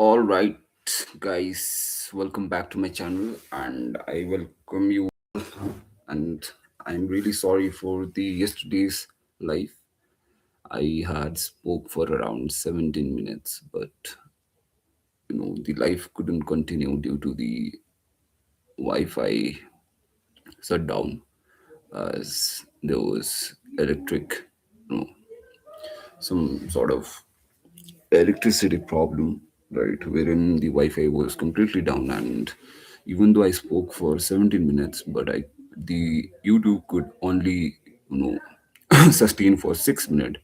All right, guys, welcome back to my channel, and I welcome you. And I'm really sorry for the yesterday's live. I had spoke for around 17 minutes, but the live couldn't continue due to the Wi-Fi shutdown, as there was you know, some sort of electricity problem, right, wherein the Wi-Fi was completely down, and even though I spoke for 17 minutes, but the YouTube could only sustain for 6 minutes.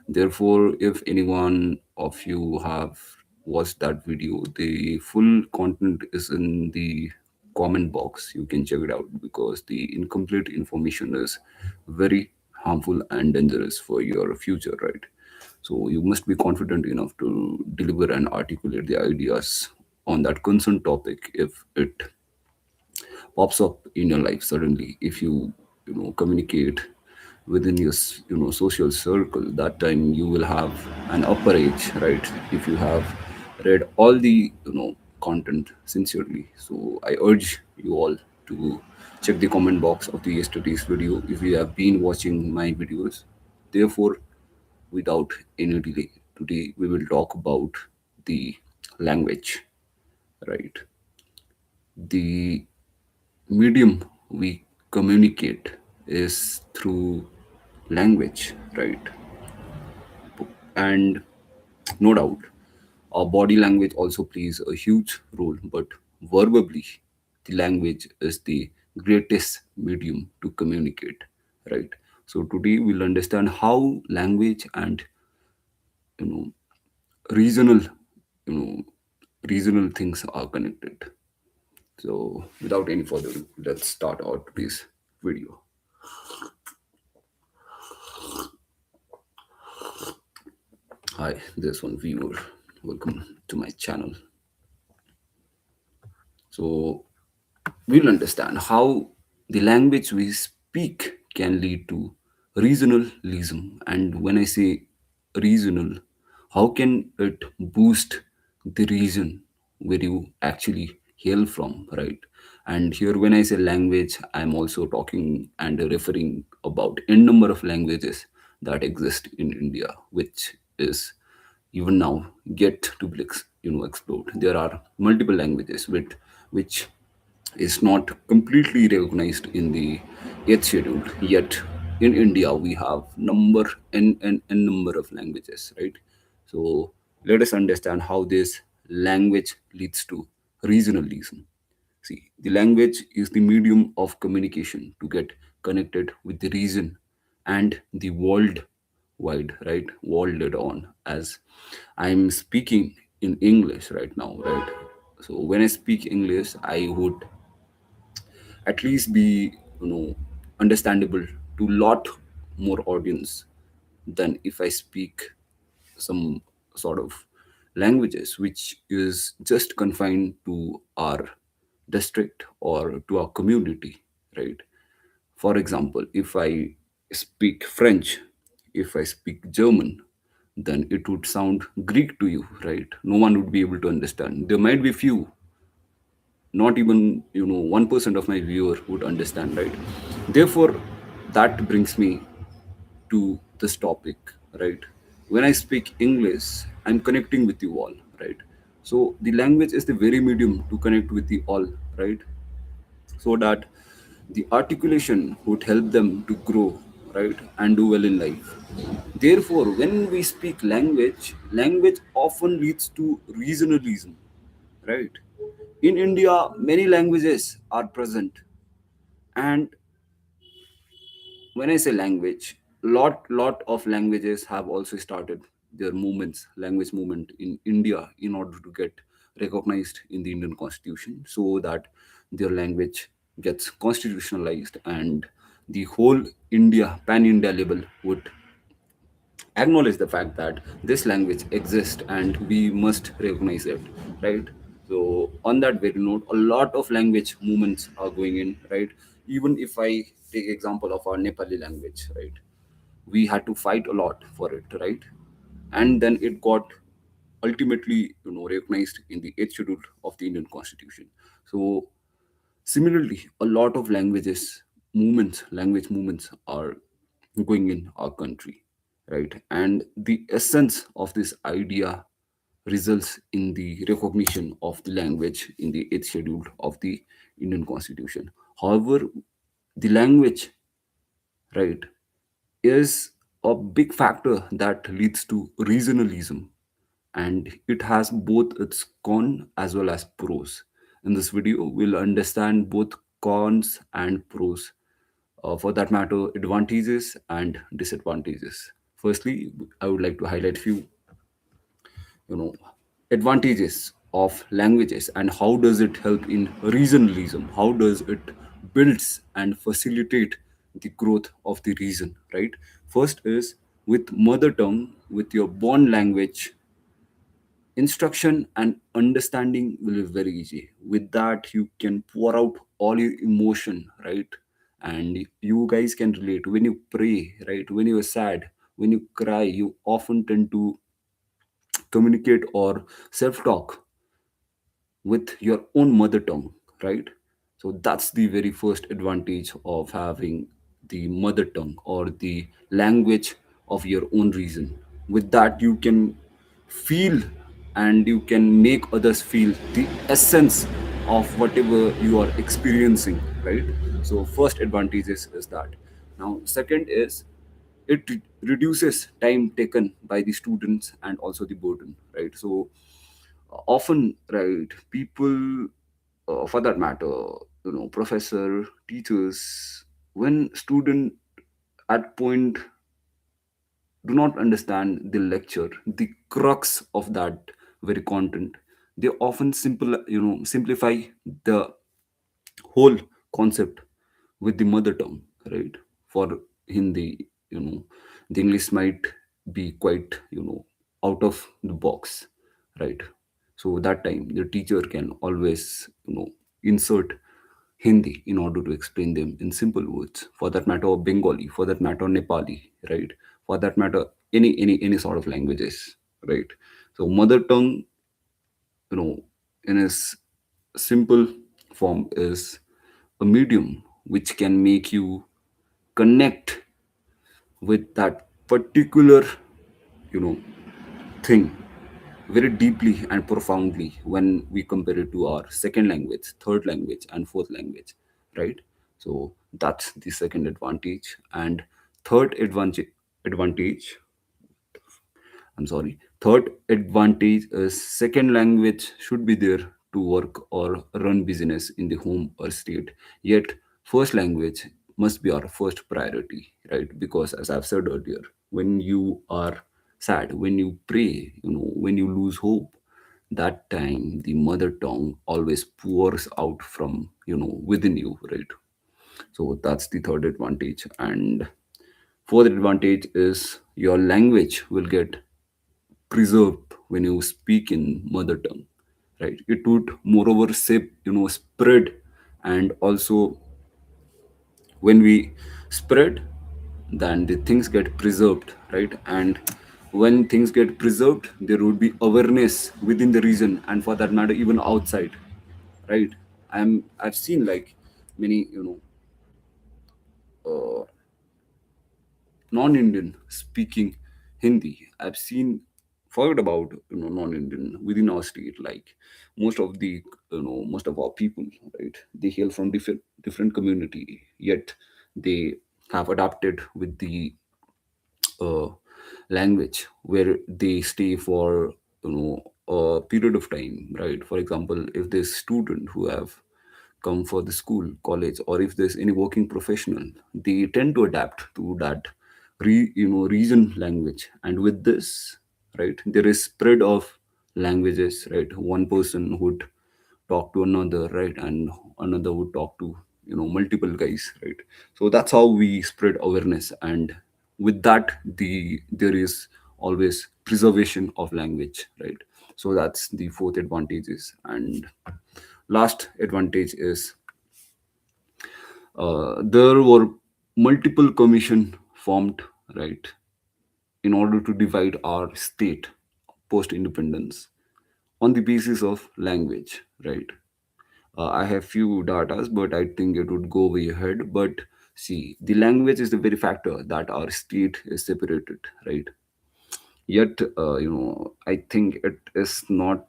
Therefore, if anyone of you have watched that video, the full content is in the comment box. You can check it out because the incomplete information is very harmful and dangerous for your future, right? So you must be confident enough to deliver and articulate the ideas on that concerned topic if it pops up in your life suddenly. If you communicate within your social circle, that time you will have an upper edge, right? If you have read all the content sincerely. So I urge you all to check the comment box of the yesterday's video if you have been watching my videos. Therefore, without any delay, today we will talk about the language, right? The medium we communicate is through language, right? And no doubt, our body language also plays a huge role, but verbally, the language is the greatest medium to communicate, right? So today we'll understand how language and you know regional you know regional things are connected. So without any further ado, let's start our today's video. Hi, there's one viewer. Welcome to my channel. So we'll understand how the language we speak can lead to regionalism. And when I say regional, how can it boost the region where you actually hail from, right? And here, when I say language, I'm also talking and referring about n number of languages that exist in India, which is even now get to be explored. There are multiple languages which is not completely recognized in the eighth schedule. Yet in India we have n number of languages, right? So let us understand how this language leads to regionalism. See, the language is the medium of communication to get connected with the region and the world wide, right? Worlded on, as I'm speaking in English right now, right? So when I speak English, I would at least be understandable to lot more audience than if I speak some sort of languages which is just confined to our district or to our community, right? For example, if I speak French, if I speak German, then it would sound Greek to you, right? No one would be able to understand. There might be few, not even 1% of my viewer would understand, right? Therefore, that brings me to this topic, right? When I speak English, I'm connecting with you all, right? So the language is the very medium to connect with the all, right? So that the articulation would help them to grow, right, and do well in life. Therefore, when we speak language, language often leads to regionalism, right? In India, many languages are present, and when I say language, lot of languages have also started their movements, language movement in India in order to get recognized in the Indian Constitution, so that their language gets constitutionalized and the whole India, pan India level would acknowledge the fact that this language exists and we must recognize it, right? So on that very note, a lot of language movements are going in, right? Even if I take example of our Nepali language, right? We had to fight a lot for it, right? And then it got ultimately recognized in the 8th schedule of the Indian Constitution. So similarly, a lot of language movements are going in our country, right? And the essence of this idea results in the recognition of the language in the 8th schedule of the Indian Constitution. However, the language, right, is a big factor that leads to regionalism, and it has both its con as well as pros. In this video, we'll understand both cons and pros, for that matter, advantages and disadvantages. Firstly, I would like to highlight few you know advantages of languages and how does it help in regionalism, how does it builds and facilitate the growth of the region, right? First is, with mother tongue, with your born language, instruction and understanding will be very easy. With that, you can pour out all your emotion, right? And you guys can relate when you pray, right? When you're sad, when you cry, you often tend to communicate or self talk with your own mother tongue, right? So that's the very first advantage of having the mother tongue or the language of your own region. With that, you can feel and you can make others feel the essence of whatever you are experiencing, right? So first advantage is that. Now second is, it reduces time taken by the students and also the burden, right? So often, right, people, for that matter, professor, teachers, when student at point do not understand the lecture, the crux of that very content, they often simplify the whole concept with the mother tongue, right? For Hindi, you know the English might be quite out of the box, right? So that time the teacher can always insert Hindi in order to explain them in simple words, for that matter Bengali, for that matter Nepali, right? For that matter any sort of languages, right? So mother tongue, you know in its simple form, is a medium which can make you connect with that particular you know thing very deeply and profoundly when we compare it to our second language, third language and fourth language, right? So that's the second advantage. And third advantage I'm sorry. Third advantage is, second language should be there to work or run business in the home or state. Yet first language must be our first priority, right? Because as I've said earlier, when you are sad, when you pray, when you lose hope, that time the mother tongue always pours out from within you, right? So that's the third advantage. And fourth advantage is, your language will get preserved when you speak in mother tongue, right? It would moreover say spread. And also, when we spread, then the things get preserved, right? And when things get preserved, there would be awareness within the region and for that matter even outside, right? I've seen like many uh, non-Indian speaking Hindi. I've seen, forget about non-Indian within our state. Like most of the most of our people, right? They hail from different community, yet they have adapted with the uh, language where they stay for a period of time, right? For example, if there's student who have come for the school, college, or if there's any working professional, they tend to adapt to that region language. And with this, right, there is spread of languages, right? One person would talk to another, right? And another would talk to multiple guys, right? So that's how we spread awareness. And with that, there is always preservation of language, right? So that's the fourth advantages. And last advantage is, there were multiple commission formed, right, in order to divide our state post independence on the basis of language, right? I have few datas, but I think it would go way ahead. But see, the language is the very factor that our state is separated, right? Yet, I think it is not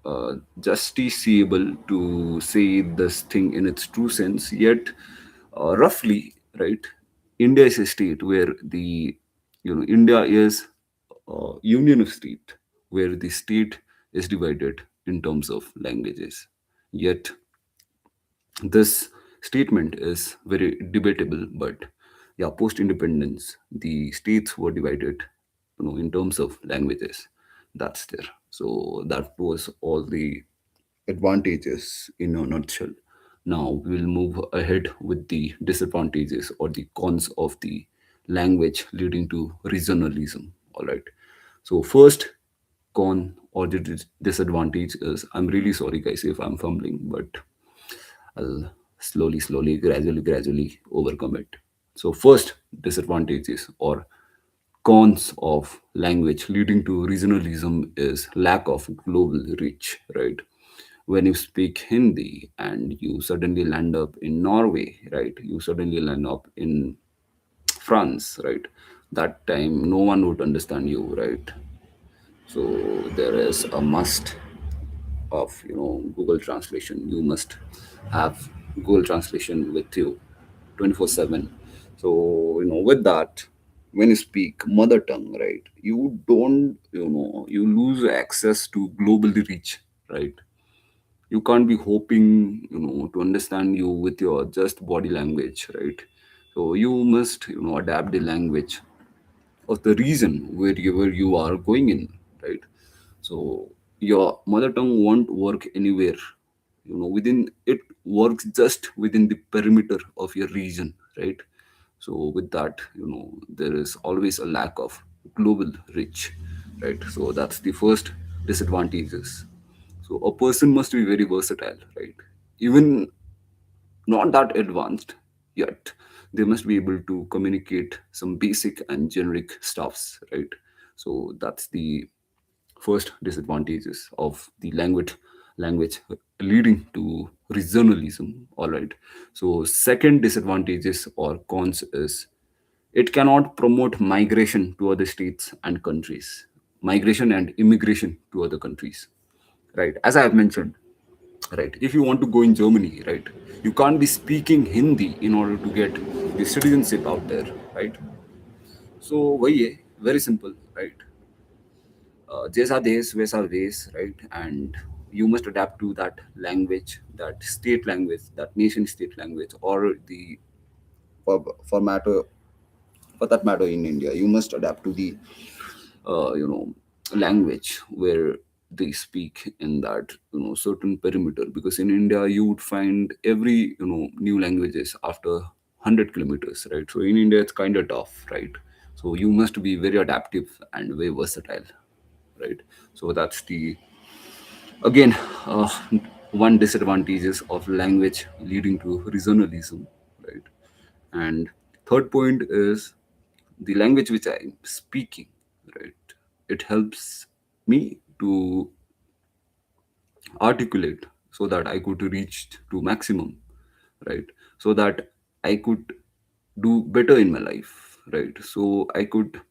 justiciable to say this thing in its true sense. Yet, roughly, right, India is a state where India is a union of state where the state is divided in terms of languages. Yet, this statement is very debatable, but yeah, post independence, the states were divided, in terms of languages. That's there. So that was all the advantages in a nutshell. Now we'll move ahead with the disadvantages or the cons of the language leading to regionalism. All right. So first con or the disadvantage is, I'm really sorry guys if I'm fumbling, but I'll slowly, gradually overcome it. So, first disadvantages or cons of language leading to regionalism is lack of global reach, right? When you speak Hindi and you suddenly land up in Norway, right? You suddenly land up in France, right? That time no one would understand you, right? So there is a must of Google Translation. You must have Google Translation with you 24/7. So with that, when you speak mother tongue, right, you don't you lose access to global reach, right? You can't be hoping to understand you with your just body language, right? So you must adapt the language of the region wherever you are going in, right? So your mother tongue won't work anywhere. Within it works just within the perimeter of your region, right? So with that, there is always a lack of global reach, right? So that's the first disadvantages. So a person must be very versatile, right? Even not that advanced yet, they must be able to communicate some basic and generic stuffs, right? So that's the first disadvantages of the language leading to regionalism. All right. So second disadvantages or cons is it cannot promote migration to other states and countries, migration and immigration to other countries, right? As I have mentioned, right, if you want to go in Germany, right, you can't be speaking Hindi in order to get the citizenship out there, right? So why, very simple, right? Jesa des vesa ves, right? And you must adapt to that language, that state language, that nation state language, or the for matter for that matter in India, you must adapt to the uh, you know language where they speak in that certain perimeter, because in India you would find every new languages after 100 kilometers, right? So in India it's kind of tough, right? So you must be very adaptive and very versatile, right? So that's the again uh, one disadvantages of language leading to regionalism, right? And third point is the language which I'm speaking, right? It helps me to articulate so that I could reach to maximum, right? So that I could do better in my life, right? So I could,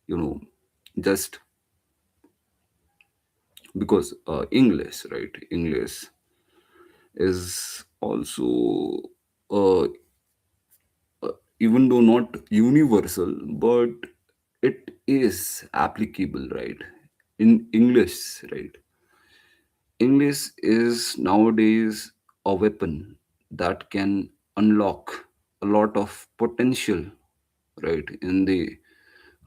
you know, just because English, right? English is also uh, even though not universal, but it is applicable, right? In English, right? English is nowadays a weapon that can unlock a lot of potential, right, in the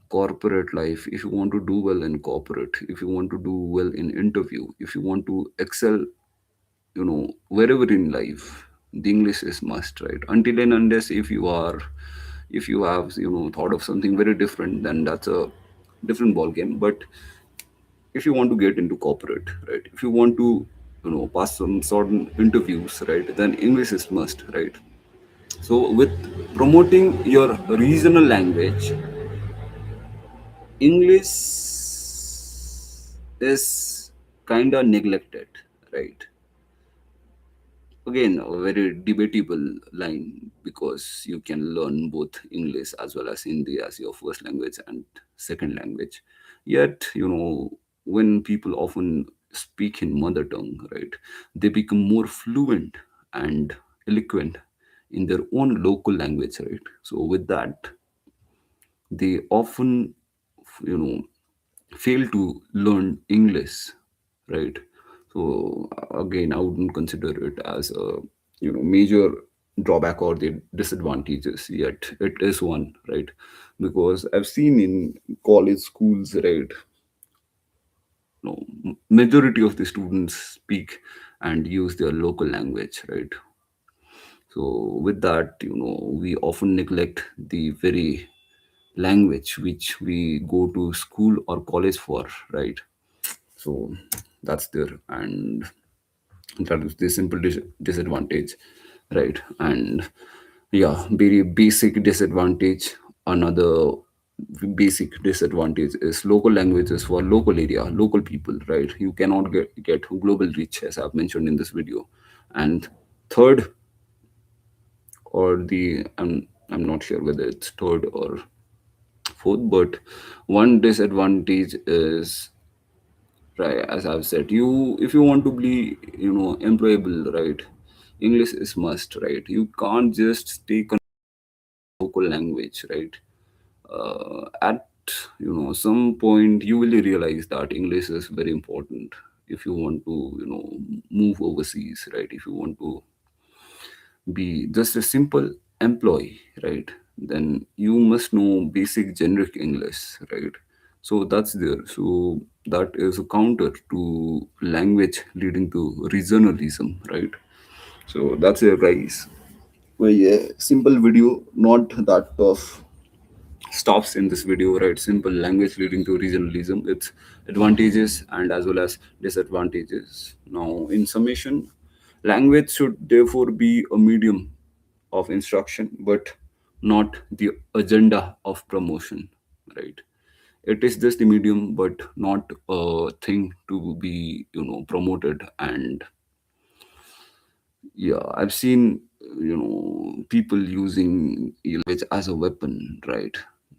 corporate life. If you want to do well in corporate, if you want to do well in interview, if you want to excel, wherever in life, the English is must, right? Until and unless if you have thought of something very different, then that's a different ball game. But if you want to get into corporate, right, if you want to pass some certain interviews, right, then English is must, right? So with promoting your regional language, English is kind of neglected, right? Again, a very debatable line, because you can learn both English as well as Hindi as your first language and second language. Yet, when people often speak in mother tongue, right, they become more fluent and eloquent in their own local language, right? So with that, they often, you know, fail to learn English, right? So again, I wouldn't consider it as a major drawback or the disadvantages. Yet it is one, right? Because I've seen in college schools, right, majority of the students speak and use their local language, right? So with that, we often neglect the very language which we go to school or college for, right? So that's there, and that is the simple disadvantage, right? And yeah, very basic disadvantage. Another basic disadvantage is local languages for local area, local people, right? You cannot get global reach, as I've mentioned in this video. And third, or the I'm not sure whether it's third or fourth, but one disadvantage is, right, as I've said, you if you want to be employable, right, English is must, right? You can't just stay local language, right? At some point you will realize that English is very important if you want to move overseas, right? If you want to be just a simple employee, right, then you must know basic generic English, right? So that's there. So that is a counter to language leading to regionalism, right? So that's it, guys. Well, yeah, simple video, not that tough stops in this video, right? Simple language leading to regionalism, its advantages and as well as disadvantages. Now, in summation, language should therefore be a medium of instruction, but not the agenda of promotion, right? It is just a medium, but not a thing to be, promoted. And yeah, I've seen, people using language as a weapon, right?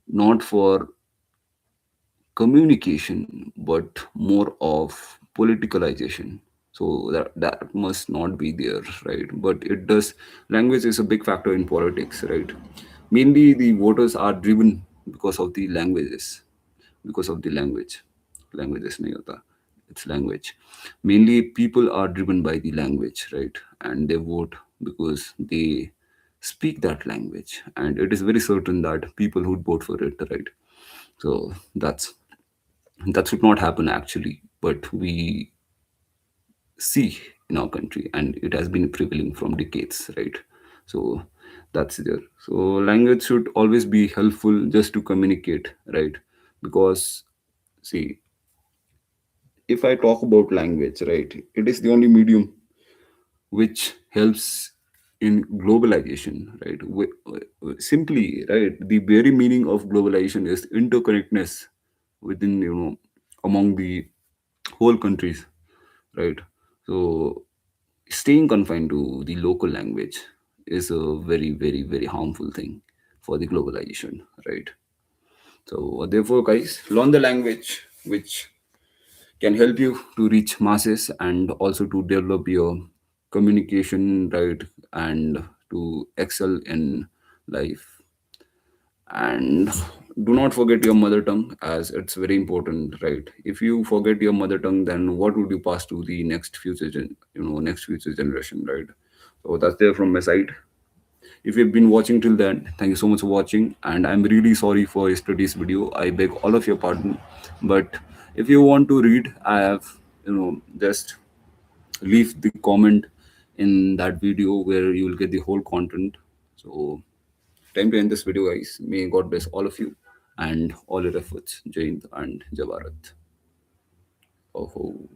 Not for communication, but more of politicalization. So that must not be there, right? But it does. Language is a big factor in politics, right? Mainly, the voters are driven because of the languages, because of the language. Languages nahi hota. It's language. Mainly, people are driven by the language, right? And they vote because they speak that language, and it is very certain that people would vote for it, right? So that should not happen actually, but we see in our country, and it has been prevailing from decades, right? So that's there. So language should always be helpful just to communicate, right? Because see, if I talk about language, right, it is the only medium which helps in globalization, right? Simply, right, the very meaning of globalization is interconnectedness within, among the whole countries, right? So staying confined to the local language is a very, very, very harmful thing for the globalization, right? So therefore, guys, learn the language which can help you to reach masses and also to develop your communication, right, and to excel in life. And do not forget your mother tongue, as it's very important, right? If you forget your mother tongue, then what would you pass to the next future next future generation, right? So that's there from my side. If you've been watching till then, thank you so much for watching, and I'm really sorry for yesterday's video. I beg all of your pardon. But if you want to read, I have, just leave the comment in that video where you will get the whole content. So time to end this video, guys. May God bless all of you and all your efforts. Jai Hind and Jai Bharat. Oh.